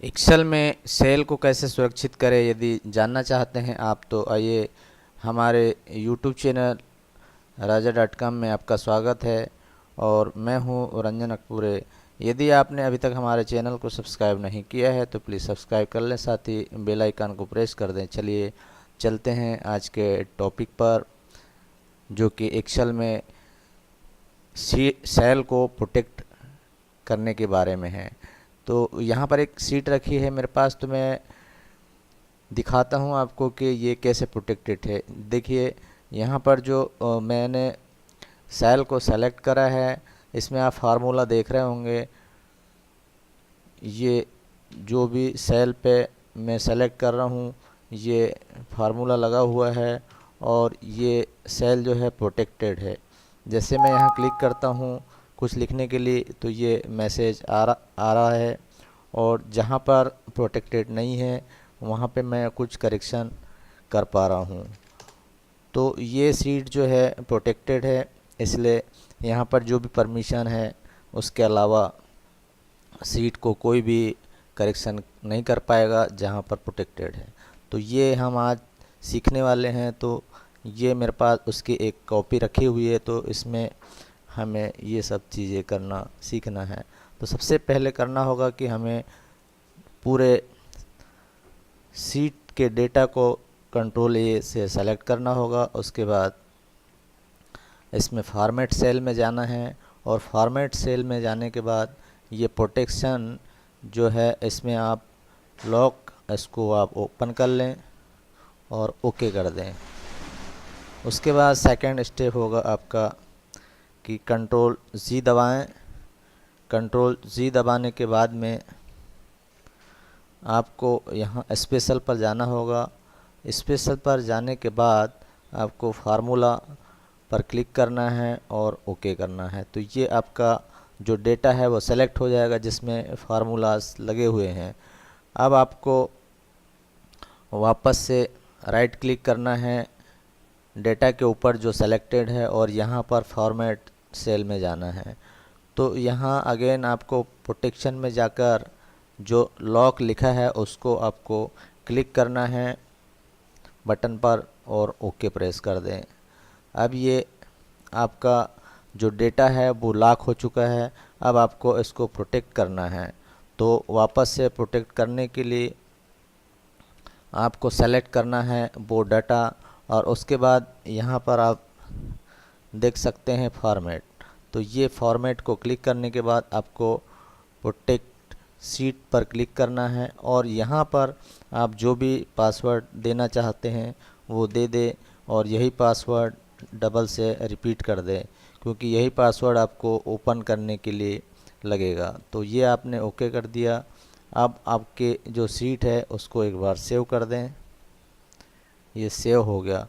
Excel में cell को कैसे सुरक्षित करें यदि जानना चाहते हैं आप, तो आइए हमारे यूट्यूब चैनल raja.com में आपका स्वागत है और मैं हूं रंजन अकपुरे। यदि आपने अभी तक हमारे चैनल को सब्सक्राइब नहीं किया है तो प्लीज़ सब्सक्राइब कर लें, साथ ही बेल आइकन को प्रेस कर दें। चलिए चलते हैं आज के टॉपिक पर, जो कि एक्सेल में सेल को प्रोटेक्ट करने के बारे में है। तो यहाँ पर एक सीट रखी है मेरे पास, तो मैं दिखाता हूँ आपको कि ये कैसे प्रोटेक्टेड है। देखिए यहाँ पर जो मैंने सेल को सेलेक्ट करा है, इसमें आप फार्मूला देख रहे होंगे। ये जो भी सेल पे मैं सेलेक्ट कर रहा हूँ ये फार्मूला लगा हुआ है और ये सेल जो है प्रोटेक्टेड है। जैसे मैं यहाँ क्लिक करता हूँ कुछ लिखने के लिए तो ये मैसेज आ रहा है, और जहाँ पर प्रोटेक्टेड नहीं है वहाँ पे मैं कुछ करेक्शन कर पा रहा हूँ। तो ये सीट जो है प्रोटेक्टेड है, इसलिए यहाँ पर जो भी परमिशन है उसके अलावा सीट को कोई भी करेक्शन नहीं कर पाएगा जहाँ पर प्रोटेक्टेड है। तो ये हम आज सीखने वाले हैं। तो ये मेरे पास उसकी एक कॉपी रखी हुई है, तो इसमें हमें ये सब चीज़ें करना सीखना है। तो सबसे पहले करना होगा कि हमें पूरे सीट के डेटा को कंट्रोल ए से सेलेक्ट करना होगा। उसके बाद इसमें फॉर्मेट सेल में जाना है, और फॉर्मेट सेल में जाने के बाद ये प्रोटेक्शन जो है इसमें आप लॉक इसको आप ओपन कर लें और ओके कर दें। उसके बाद सेकंड स्टेप होगा आपका कि कंट्रोल जी दबाएं। कंट्रोल जी दबाने के बाद में आपको यहाँ स्पेशल पर जाना होगा। स्पेशल पर जाने के बाद आपको फार्मूला पर क्लिक करना है और ओके करना है। तो ये आपका जो डेटा है वो सेलेक्ट हो जाएगा जिसमें फार्मूलाज लगे हुए हैं। अब आपको वापस से राइट क्लिक करना है डेटा के ऊपर जो सेलेक्टेड है, और यहाँ पर फॉर्मेट सेल में जाना है। तो यहाँ अगेन आपको प्रोटेक्शन में जाकर जो लॉक लिखा है उसको आपको क्लिक करना है बटन पर और ओके प्रेस कर दें। अब ये आपका जो डेटा है वो लॉक हो चुका है। अब आपको इसको प्रोटेक्ट करना है। तो वापस से प्रोटेक्ट करने के लिए आपको सेलेक्ट करना है वो डाटा, और उसके बाद यहाँ पर आप देख सकते हैं फॉर्मेट। तो ये फॉर्मेट को क्लिक करने के बाद आपको प्रोटेक्ट सीट पर क्लिक करना है, और यहाँ पर आप जो भी पासवर्ड देना चाहते हैं वो दे दें, और यही पासवर्ड डबल से रिपीट कर दें क्योंकि यही पासवर्ड आपको ओपन करने के लिए लगेगा। तो ये आपने ओके कर दिया। अब आपके जो सीट है उसको एक बार सेव कर दें। ये सेव हो गया।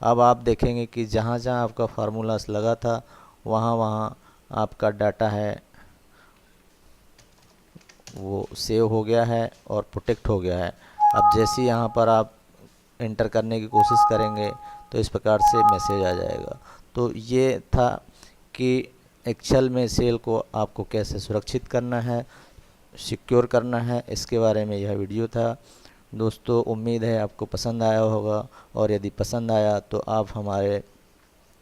अब आप देखेंगे कि जहाँ जहाँ आपका फार्मूलास लगा था वहाँ वहाँ आपका डाटा है वो सेव हो गया है और प्रोटेक्ट हो गया है। अब जैसे यहाँ पर आप एंटर करने की कोशिश करेंगे तो इस प्रकार से मैसेज आ जाएगा। तो ये था कि एक्सेल में सेल को आपको कैसे सुरक्षित करना है, सिक्योर करना है, इसके बारे में यह वीडियो था। दोस्तों उम्मीद है आपको पसंद आया होगा, और यदि पसंद आया तो आप हमारे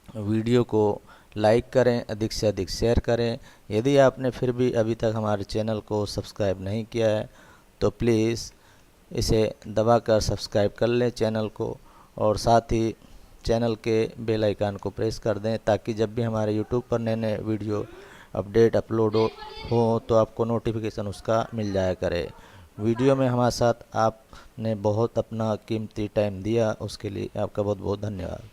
वीडियो को लाइक करें, अधिक से अधिक शेयर करें। यदि आपने फिर भी अभी तक हमारे चैनल को सब्सक्राइब नहीं किया है तो प्लीज़ इसे दबाकर सब्सक्राइब कर लें चैनल को, और साथ ही चैनल के बेल आइकन को प्रेस कर दें ताकि जब भी हमारे यूट्यूब पर नए नए वीडियो अपडेट अपलोड हो तो आपको नोटिफिकेशन उसका मिल जाया करे। वीडियो में हमारे साथ आपने बहुत अपना कीमती टाइम दिया, उसके लिए आपका बहुत बहुत धन्यवाद।